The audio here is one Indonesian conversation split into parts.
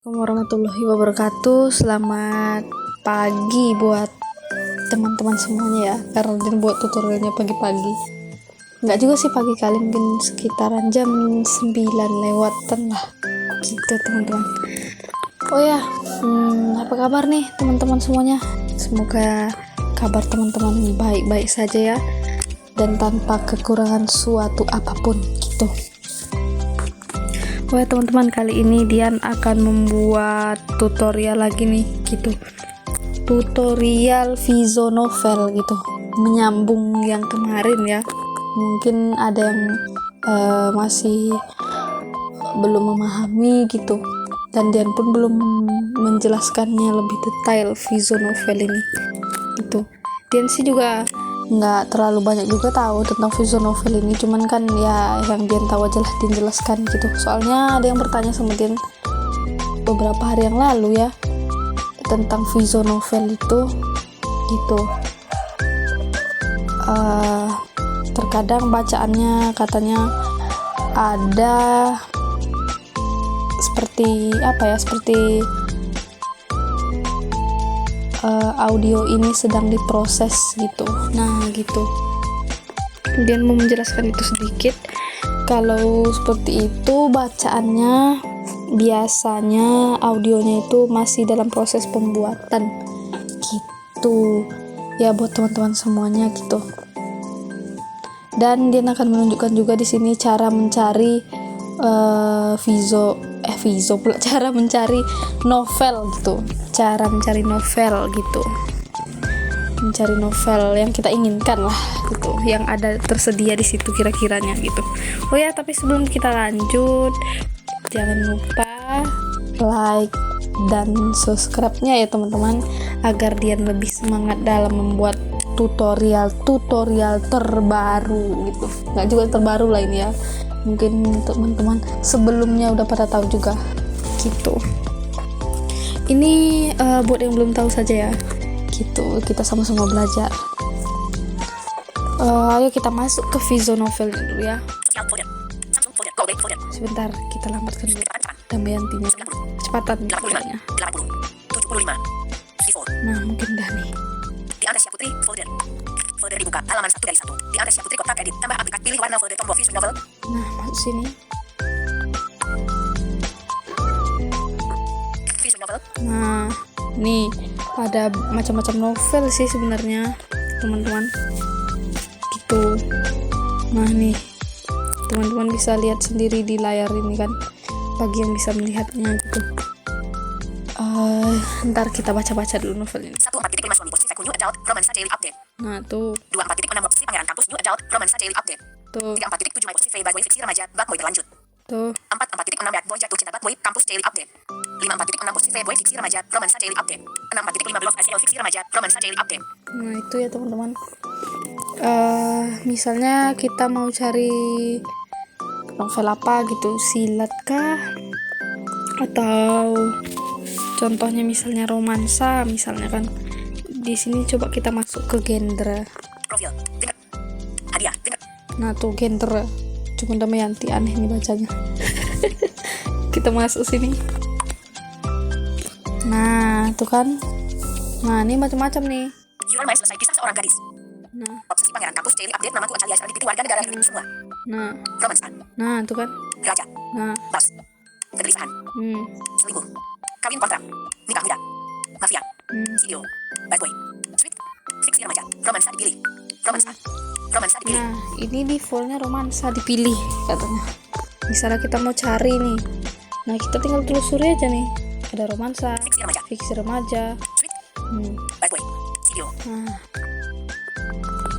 Assalamualaikum warahmatullahi wabarakatuh. Selamat pagi buat teman-teman semuanya ya, karena dia buat tutorialnya pagi-pagi. Nggak juga sih pagi kali, mungkin sekitaran jam 9 lewatan lah gitu teman-teman. Oh ya, apa kabar nih teman-teman semuanya? Semoga kabar teman-teman baik-baik saja ya, dan tanpa kekurangan suatu apapun gitu. Oh ya teman-teman, kali ini Dian akan membuat tutorial lagi nih gitu, tutorial visual novel gitu, menyambung yang kemarin ya. Mungkin ada yang masih belum memahami gitu, dan Dian pun belum menjelaskannya lebih detail visual novel ini gitu. Dian sih juga nggak terlalu banyak juga tahu tentang visual novel ini, cuman kan ya yang Dian tahu aja lah Dian jelaskan gitu. Soalnya ada yang bertanya sama Dian beberapa hari yang lalu ya tentang visual novel itu gitu. Terkadang bacaannya katanya ada seperti audio ini sedang diproses gitu. Nah gitu, kemudian mau menjelaskan itu sedikit. Kalau seperti itu bacaannya, biasanya audionya itu masih dalam proses pembuatan gitu ya buat teman-teman semuanya gitu. Dan dia akan menunjukkan juga di sini cara mencari cara mencari novel gitu, cara mencari novel gitu, mencari novel yang kita inginkan lah gitu, yang ada tersedia di situ kira-kiranya gitu. Oh ya, tapi sebelum kita lanjut, jangan lupa like dan subscribe-nya ya teman-teman, agar dia lebih semangat dalam membuat tutorial terbaru gitu. Nggak juga terbaru lah ini ya, mungkin teman-teman sebelumnya udah pada tahu juga gitu. Ini buat yang belum tahu saja ya gitu, kita sama-sama belajar. Ayo kita masuk ke visual novel dulu ya. Sebentar, kita lambatkan dulu Damayantinya, kecepatan foldernya. Nah, mungkin dah nih. Di Andresia Putri, folder dibuka, halaman 1 dari 1. Di Andresia Putri, kotak edit, tambah aplikasi, pilih warna folder tombol visual novel. Nah, masuk sini. Visual novel. Nah, nih ada macam-macam novel sih sebenarnya teman-teman gitu. Nah nih, teman-teman bisa lihat sendiri di layar ini kan, bagi yang bisa melihatnya gitu. Ntar kita baca-baca dulu novel ini. 1.4.5 suami posisi Seku New Adult Romansa Daily Update. Nah tuh 2.4.6 posisi Pangeran Kampus New Adult Romansa Daily Update. tuh 3.4.7 posisi Bad Boy Fiksi Remaja Bad Boy berlanjut. tuh 4.4.6 Bad Boy Jatuh Cinta Bad Boy Kampus Daily Update. 5.4.6 posisi Bad Boy Fiksi Remaja Romansa Daily Update. 6.5 Love SEO Fiksi Remaja Romansa Daily Update. Nah itu ya teman-teman. Misalnya kita mau cari novel apa gitu, silat kah, atau contohnya misalnya romansa misalnya kan. Di sini coba kita masuk ke genre. Profil. Dengar. Hadiah. Dengar. Nah tuh genre, cuma Damayanti aneh nih bacanya. Kita masuk sini. Nah tuh kan, nah ini macam-macam nih. You Are My selesai kisah seorang gadis. Nah Obsesi Pangeran Kampus Daily Update namaku alias Aditi warga negara Indonesia semua. nah Romansa. nah tuh kan. Raja. Nah Bas. Kegelisahan. Selingkuh. Kawin kontrak. Nikah muda. Mafia. Video. Bad Boy. Sweet. Fiksi remaja. Romansa dipilih. Romansa. Romansa dipilih. Nah ini defaultnya romansa dipilih katanya. Misalnya kita mau cari nih, nah kita tinggal telusuri aja nih, ada romansa, Fiksi remaja. fiksi remaja. Sweet. Bad Boy. Video.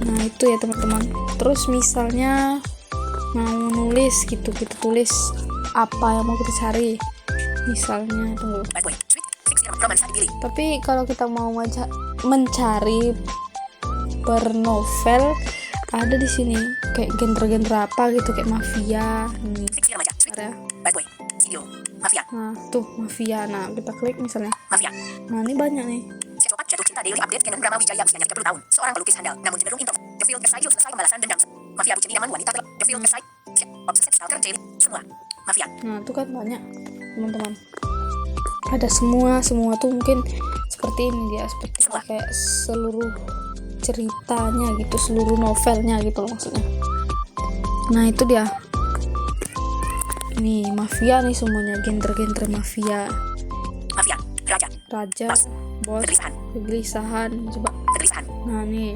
Nah itu ya teman-teman. Terus misalnya mau nulis gitu, kita tulis apa yang mau kita cari. Misalnya tunggu. Bad Boy. Sweet. Fiksi romansa dipilih. Tapi kalau kita mau mencari per novel, ada di sini kayak genre-genre apa gitu, kayak mafia nih. Fiksi remaja. Sweet. Ada. Bad Boy. Video. Mafia. Nah tuh mafia. Nah kita klik misalnya. Mafia. Nah ini banyak nih. Psikopat jatuh cinta Daily Update Canon Brahma Wijaya usianya 30 tahun. Seorang pelukis handal namun cenderung introvert. The Field Aside selesai pembalasan dendam. Mafia bucin idaman wanita The Field Aside. Obsesif stalker Daily. Semua. Mafia. Nah itu kan banyak teman-teman. ada semua tuh mungkin seperti ini dia, seperti kayak seluruh ceritanya gitu, seluruh novelnya gitu loh maksudnya. Nah itu dia nih, mafia nih semuanya, genre mafia. Mafia, Raja, bos, kegelisahan, coba. kegelisahan, Nah nih,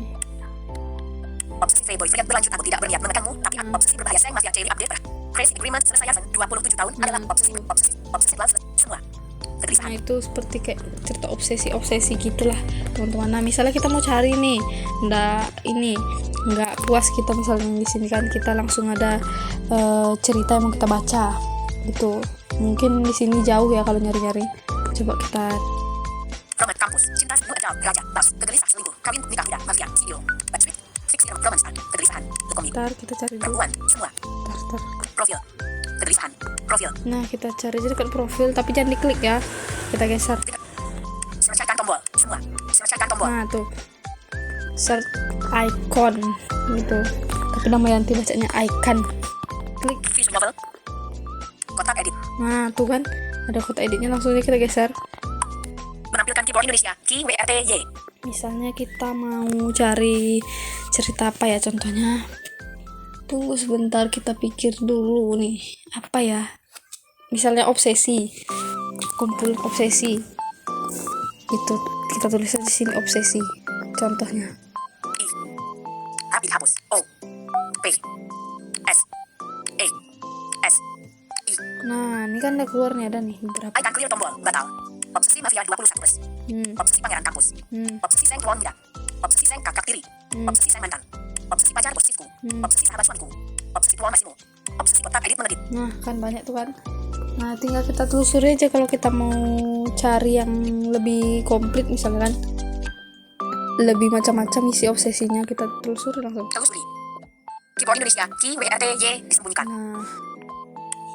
obsesi playboy seriat berlanjut, aku tidak berniat menekanmu, tapi obsesi berbahaya sayang mafia Cherry update crazy agreement selesai 27 tahun adalah obsesi love semua. nah Kegelisahan, itu seperti kayak cerita obsesi gitulah teman-teman. Nah misalnya kita mau cari nih, nggak puas kita misalnya di sini kan, kita langsung ada cerita yang mau kita baca gitu. Mungkin di sini jauh ya kalau nyari-nyari. Coba kita roman, kampus, cinta, new adult, raja, bos, kegelisah, selingkuh, kawin, nikah muda, mafia, video, backstreet, fiksi, romance, kegelisahan, komik, kita cari dulu. perempuan, semua, Tar. profil, kegelisahan, profil, Nah kita cari aja dekat profil, tapi jangan diklik ya, kita geser. selesaikan tombol, semua, selesaikan tombol, Nah tuh search icon gitu, tapi nama Yanti bacanya icon. Klik. visual novel, kotak edit, Nah tuh kan ada kotak editnya, langsung aja kita geser. menampilkan keyboard Indonesia, key WRTY, Misalnya kita mau cari cerita apa ya contohnya. Tunggu sebentar, kita pikir dulu nih. Apa ya? Misalnya obsesi. Kumpul obsesi. Itu kita tulis di sini obsesi. Contohnya. I, A dihapus, O, P, S, E, S, I, Nah, ini kan ada keluar nih, ada nih beberapa. icon clear tombol, batal, obsesi mafia 21 plus, obsesi pangeran kampus, obsesi sayang tuan muda, obsesi sayang kakak tiri, obsesi sayang mantan, obsesi pacar posisifku, obsesi sahabat suamiku, obsesi tuan masimu, obsesi kotak edit mengedit. Nah, kan banyak tuh kan. Nah, tinggal kita telusuri aja kalau kita mau cari yang lebih komplit misalnya kan. Lebih macam-macam isi obsesinya, kita telusuri langsung. Telusuri. Keyboard Indonesia, key WRTY disembunyikan. Nah,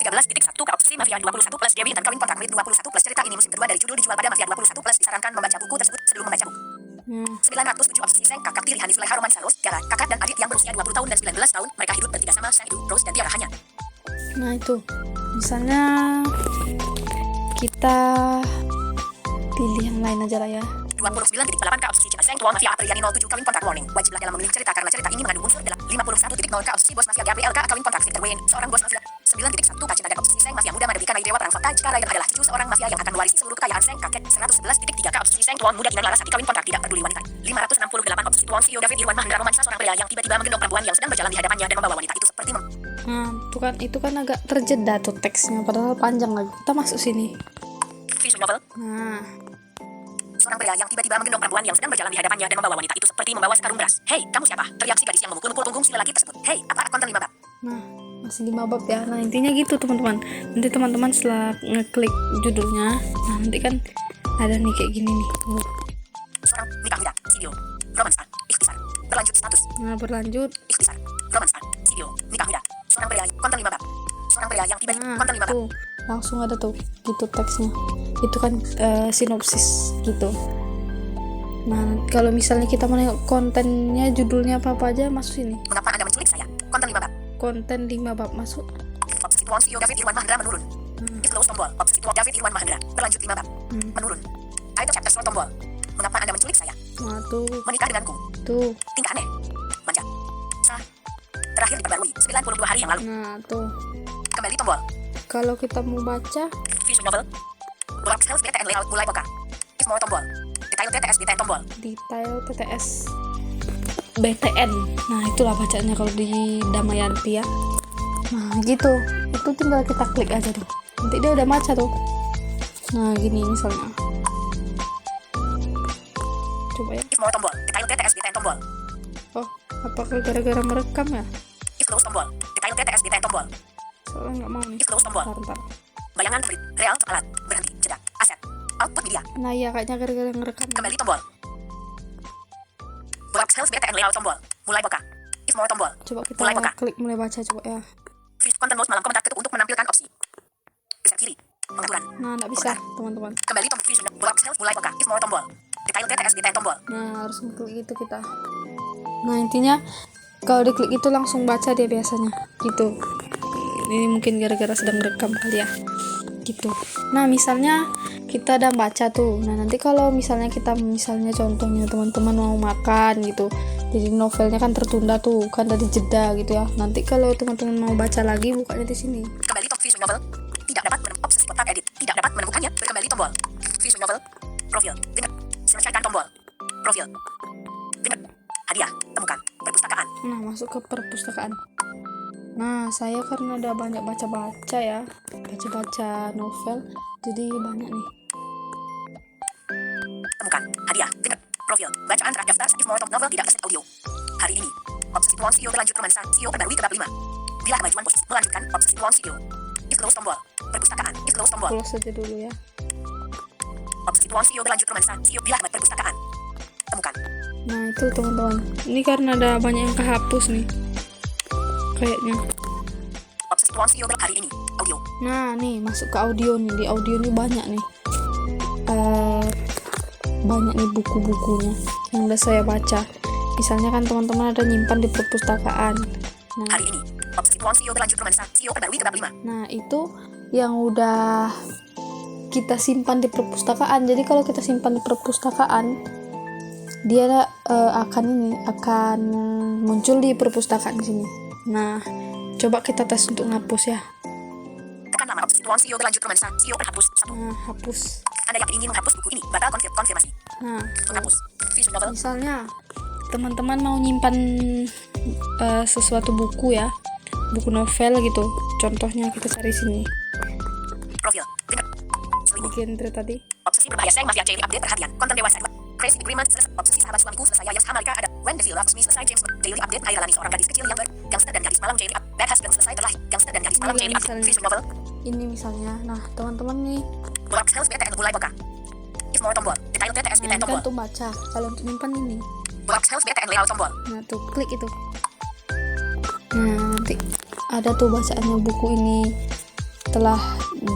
13.1 ke obsesi mafia 21 plus Dewi dan kawin kontrak 21 plus cerita ini musim kedua dari judul dijual pada mafia 21 plus disarankan membaca buku tersebut sebelum membaca buku. 907 obsesi Seng kakak tiri Hani Suleha Roman Saros Gara kakak dan adik yang berusia 20 tahun dan 19 tahun mereka hidup bertiga sama Sang Idu Rose dan Tiara hanya. nah itu. Misalnya kita pilih yang lain aja lah ya. 29.8 ke obsesi cinta Seng tua mafia Apriliani 07 kawin kontrak warning wajiblah dalam memilih cerita karena cerita ini mengandung unsur dalam 51.0 ke obsesi bos mafia Gabriel K kawin kontrak Victor Wayne seorang bos mafia 9.1 cinta dan obsesi Seng mafia muda menerbitkan dari dewa perang fakta jika Ryan adalah cucu seorang mafia yang akan mewarisi seluruh kekayaan Seng kakek 111.3 ke obsesi Seng tuan muda Dinan Larasati kawin kontrak tidak peduli wanita 568 obsesi tuan CEO David Irwan Mahendra romansa seorang pria yang tiba-tiba menggendong perempuan yang sedang berjalan di hadapannya dan membawa wanita itu seperti Nah, itu kan agak terjeda tuh teksnya, padahal panjang lagi. Kita masuk sini. visual novel. Nah, Seorang pria yang tiba-tiba menggendong perempuan yang sedang berjalan di hadapannya dan membawa wanita itu seperti membawa sekarung beras. Hei, kamu siapa? Teriak si gadis yang memukul-mukul punggung si lelaki tersebut. Hei, apa konten 5 bab? nah masih 5 bab ya. Nah, intinya gitu teman-teman. Nanti teman-teman setelah ngeklik judulnya, nah nanti kan ada nih kayak gini nih. Seorang nikah muda, video, romansa, ikhtisar, berlanjut status, Nah, berlanjut. ikhtisar, romansa, video, nikah muda, seorang pria, konten 5 bab. Seorang pria yang tiba-tiba, Nah, konten 5 bab. tuh langsung ada tuh gitu teksnya. Itu kan sinopsis gitu. Nah, kalau misalnya kita mau nengok kontennya, judulnya apa aja, masuk sini. Mengapa Anda menculik saya? Konten 5 bab. Konten 5 bab masuk. Obsesi tuan CEO David Irwan Mahendra menurun. Close tombol. Obsesi tuan David Irwan Mahendra. Berlanjut 5 bab. Menurun. Title chapter slow tombol. Mengapa Anda menculik saya? Nah, tuh Menikah denganku. Tingkah aneh. Manja. Sah. Terakhir diperbarui 92 hari yang lalu. Nah, tuh. Kembali tombol. Kalau kita mau baca, Visual novel. Block Health BTN Layout mulai buka. If more tombol. Detail TTS BTN tombol. detail TTS BTN. Nah, itulah bacanya kalau di Damayanti ya. Nah, gitu. Itu tinggal kita klik aja tuh. Nanti dia udah baca tuh. Nah, gini misalnya. Coba ya. If more tombol. Detail TTS BTN tombol. Oh, apakah gara-gara merekam ya? If close tombol. Detail TTS BTN tombol. Soalnya nggak mau nih. If close tombol. Ntar. Bayangan favorit. Real alat. Berhenti. Jeda. Aset. Output media. Nah, ya kayaknya gara-gara ngerekam. Kembali tombol. Block Health BTN Layout tombol. Mulai buka. If more tombol. Coba kita Mulai buka. klik mulai baca coba ya. Content mode malam komentar ketuk untuk menampilkan opsi. Geser kiri. Pengaturan. Nah, nggak bisa, teman-teman. Kembali tombol Vision. Block Health mulai buka. If more tombol. Detail TTS BTN tombol. Nah, harus klik itu kita. Nah, intinya kalau diklik itu langsung baca dia biasanya gitu. Ini mungkin gara-gara sedang rekam kali ya gitu. Nah, misalnya kita udah baca tuh. Nah nanti kalau misalnya contohnya teman-teman mau makan gitu, jadi novelnya kan tertunda tuh, kan dari jeda gitu ya. Nanti kalau teman-teman mau baca lagi, bukanya di sini. Kembali top visual novel. Tidak dapat menemukan obsesi kotak edit. Tidak dapat menemukannya. Berkembali tombol. Visual novel. Profil. Dengan. Selesaikan tombol. Profil. Dengan. Hadiah. Temukan. Perpustakaan. Nah, masuk ke perpustakaan. Nah, saya karena udah banyak baca-baca ya, baca-baca novel, jadi banyak nih. Temukan. Hadiah. Dengan. Profil. Bacaan terakhir daftar if more top novel tidak kaset audio. Hari ini. Obsesi tuan CEO berlanjut romansa. CEO terbarui ke bab 5. Bila kemajuan posisi. Melanjutkan. Obsesi tuan CEO. If close tombol. Perpustakaan. If close tombol. Close saja dulu ya. Obsesi tuan CEO berlanjut romansa. CEO bila kemajuan perpustakaan. Temukan. Nah, itu teman-teman. Ini karena ada banyak yang kehapus nih. Kayaknya. Obsesi tuan CEO hari ini. Audio. Nah, nih masuk ke audio nih. Di audio nih banyak nih. Banyak nih buku-bukunya yang udah saya baca. Misalnya kan teman-teman ada nyimpan di perpustakaan. Nah, Hari ini. Obsesi tuan CEO berlanjut romansa. CEO terbarui ke bab 5. nah itu yang udah kita simpan di perpustakaan. Jadi kalau kita simpan di perpustakaan, dia akan muncul di perpustakaan di sini. Nah, coba kita tes untuk ngapus ya. Tekan nama obsesi tuan CEO berlanjut romansa. CEO terhapus. 1. Nah, hapus. Anda yang ingin menghapus buku ini, batal konfirmasi. Nah, Menghapus. Visual novel. misalnya teman-teman mau nyimpan sesuatu buku ya, buku novel gitu. Contohnya kita cari sini. Profil. Dengan. Selingkuh. Bikin thread tadi. Obsesi berbahaya Seng Mafia Daily Update perhatian. Konten dewasa. Crazy Agreement. Obsesi sahabat suamiku selesai alias Hamalika ada. When the Feel Loves Me selesai James Daily Update. Air alami seorang gadis kecil yang gangster dan gadis malam Daily Up. Bad Husband selesai terlahir. Gangster dan gadis malam Ini Daily Up. misalnya. Visual novel. Ini misalnya. Nah, teman-teman nih, Borax Health BTN mulai boka. If more tombol. Detail TTS nah, BTN ini kan tombol. untuk baca. Kalau untuk nyimpan ini, Borax Health BTN layout tombol. nah tuh klik itu. Nah, nanti ada tuh bacaannya buku ini telah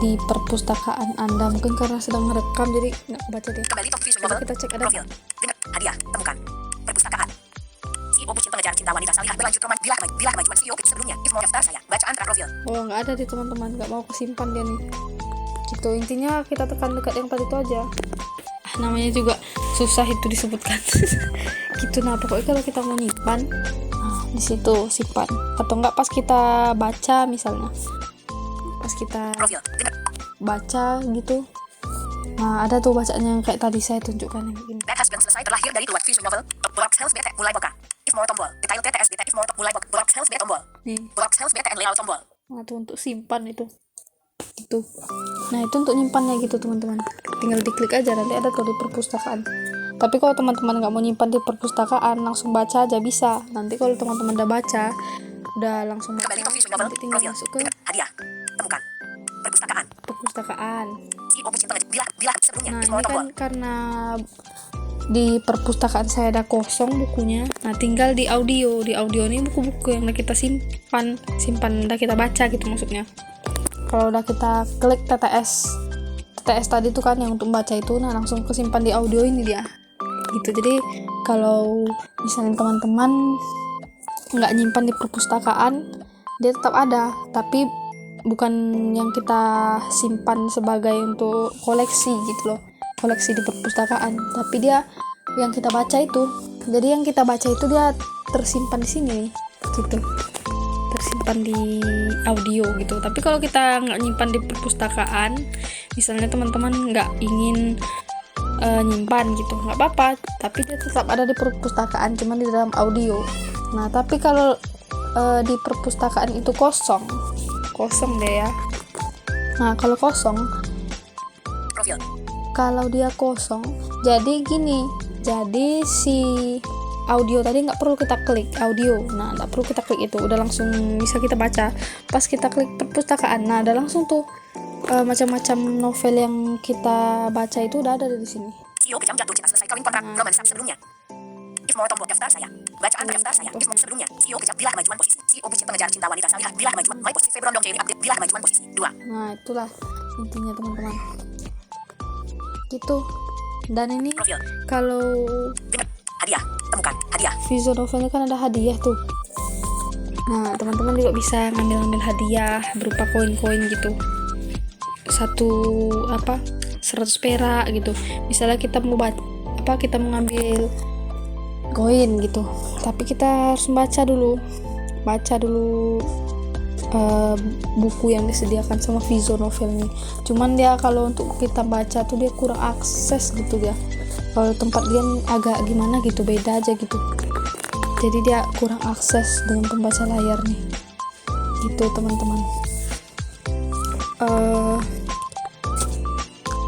di perpustakaan Anda. Mungkin karena sedang merekam jadi nggak baca deh. Kembali top visual Coba novel. kita cek ada. Profil. Dengan. Hadiah. Temukan. Perpustakaan. CEO bucin pengejar cinta wanita salihah berlanjut roman. Bila kemajuan CEO sebelumnya. If more daftar saya. Bacaan tra profil. Oh, nggak ada di teman-teman, nggak mau kesimpan dia nih. Gitu, intinya kita tekan dekat yang tadi itu aja. Namanya juga susah itu disebutkan. Gitu, nah pokoknya kalau kita mau nyimpan, nah, di situ simpan. Atau enggak pas kita baca misalnya, pas kita Profil. Dengan. baca gitu. Nah, ada tuh bacaannya yang kayak tadi saya tunjukkan yang gini. Bad Husband selesai terlahir dari dua visual novel. Borax Health BTN mulai boka. If more tombol. Detail TTS BTN if more mulai boka. Borax Health BTN tombol. Nih, Borax Health BTN layout tombol. nah tuh untuk simpan itu. Gitu. Nah, itu untuk nyimpannya gitu, teman-teman. Tinggal diklik aja, nanti ada tuh di perpustakaan. Tapi kalau teman-teman nggak mau nyimpan di perpustakaan, langsung baca aja bisa. Nanti kalau teman-teman udah baca, udah langsung baca, Kembali ke visual novel. nanti tinggal Profil. masuk ke Dengan. Hadiah. Temukan. Perpustakaan. perpustakaan. CEO bucin pengejar. Bila sebelumnya. Nah, If ini more tombol. kan karena di perpustakaan saya ada kosong bukunya. Nah, tinggal di audio. Di audio ini buku-buku yang udah kita simpan udah kita baca gitu maksudnya. Kalau udah kita klik TTS tadi tuh kan yang untuk baca itu, nah langsung kesimpan di audio ini dia. Gitu. Jadi kalau misalnya teman-teman nggak nyimpan di perpustakaan, dia tetap ada, tapi bukan yang kita simpan sebagai untuk koleksi gitu loh, koleksi di perpustakaan, tapi dia yang kita baca itu. Jadi yang kita baca itu dia tersimpan di sini gitu, tersimpan di audio gitu. Tapi kalau kita nggak nyimpan di perpustakaan, misalnya teman-teman nggak ingin nyimpan gitu, nggak apa-apa, tapi dia tetap ada di perpustakaan, cuman di dalam audio. Nah, tapi kalau di perpustakaan itu kosong deh ya. Nah, kalau kosong, Profil. kalau dia kosong, jadi gini, jadi si audio tadi nggak perlu kita klik audio. Nah, nggak perlu kita klik itu, udah langsung bisa kita baca. Pas kita klik perpustakaan, nah ada langsung tuh macam-macam novel yang kita baca itu udah ada di sini. CEO kejam jatuh cinta selesai kawin kontrak. Romansa sebelumnya. If more tombol daftar saya. Bacaan daftar saya. If more sebelumnya. CEO kejam bila kemajuan posisi. CEO bucin pengejar cinta wanita salihah. Bila kemajuan. My posisi Febron dong Daily Update. Bila kemajuan posisi 2. Nah, itulah intinya teman-teman. Gitu. Dan ini Profil. kalau Dengan. Hadiah. Temukan. Hadiah. visual novelnya kan ada hadiah tuh. Nah, teman-teman juga bisa ngambil hadiah berupa koin-koin gitu. 100 perak gitu. Misalnya kita mau kita mau ngambil koin gitu, tapi kita harus baca dulu buku yang disediakan sama Vizo Novel nih. Cuman dia kalau untuk kita baca tuh dia kurang akses gitu ya. Kalau tempat dia agak gimana gitu, beda aja gitu. Jadi dia kurang akses dengan pembaca layar nih. Gitu teman-teman.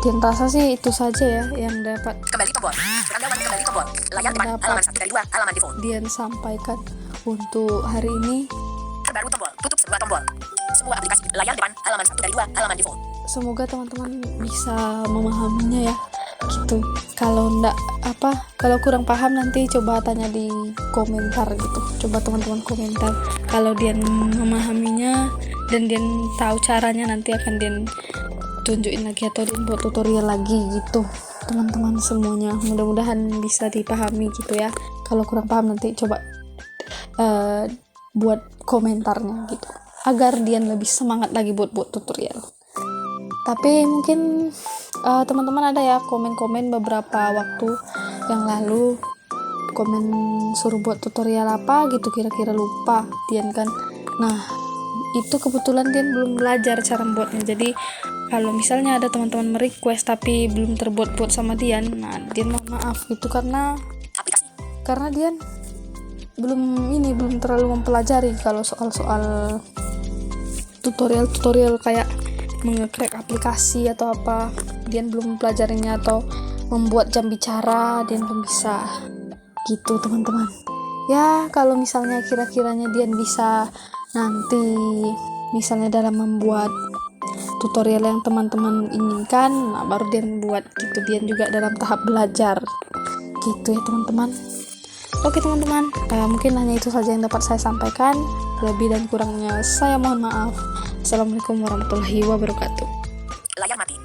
Dan rasa sih itu saja ya yang dapat Kembali tombol. Anda kembali tombol. Layar depan halaman 1 dari 2, halaman default. Dian sampaikan untuk hari ini. Terbaru tombol. Tutup semua tombol. Semua aplikasi. Layar depan halaman 1 dari 2, halaman default. Semoga teman-teman bisa memahaminya ya. Gitu. Kalau kurang paham nanti coba tanya di komentar gitu. Coba teman-teman komentar. Kalau Dian memahaminya dan Dian tahu caranya, nanti akan Dian tunjukin lagi atau Dian buat tutorial lagi gitu. Teman-teman semuanya, mudah-mudahan bisa dipahami gitu ya. Kalau kurang paham nanti coba buat komentarnya gitu, agar Dian lebih semangat lagi buat tutorial. Tapi mungkin teman-teman ada ya komen-komen beberapa waktu yang lalu, komen suruh buat tutorial apa gitu, kira-kira lupa Dian kan. Nah itu kebetulan Dian belum belajar cara buatnya. Jadi kalau misalnya ada teman-teman merequest tapi belum terbuat-buat sama Dian, nah Dian mohon maaf gitu, karena Dian belum terlalu mempelajari kalau soal tutorial kayak nge-crack aplikasi atau apa. Dian belum mempelajarinya, atau membuat jam bicara Dian belum bisa gitu teman-teman ya. Kalau misalnya kira-kiranya Dian bisa nanti misalnya dalam membuat tutorial yang teman-teman inginkan, nah baru Dian buat gitu. Dian juga dalam tahap belajar gitu ya teman-teman. Oke teman-teman, mungkin hanya itu saja yang dapat saya sampaikan. Lebih dan kurangnya saya mohon maaf. Assalamualaikum warahmatullahi wabarakatuh. Layar mati.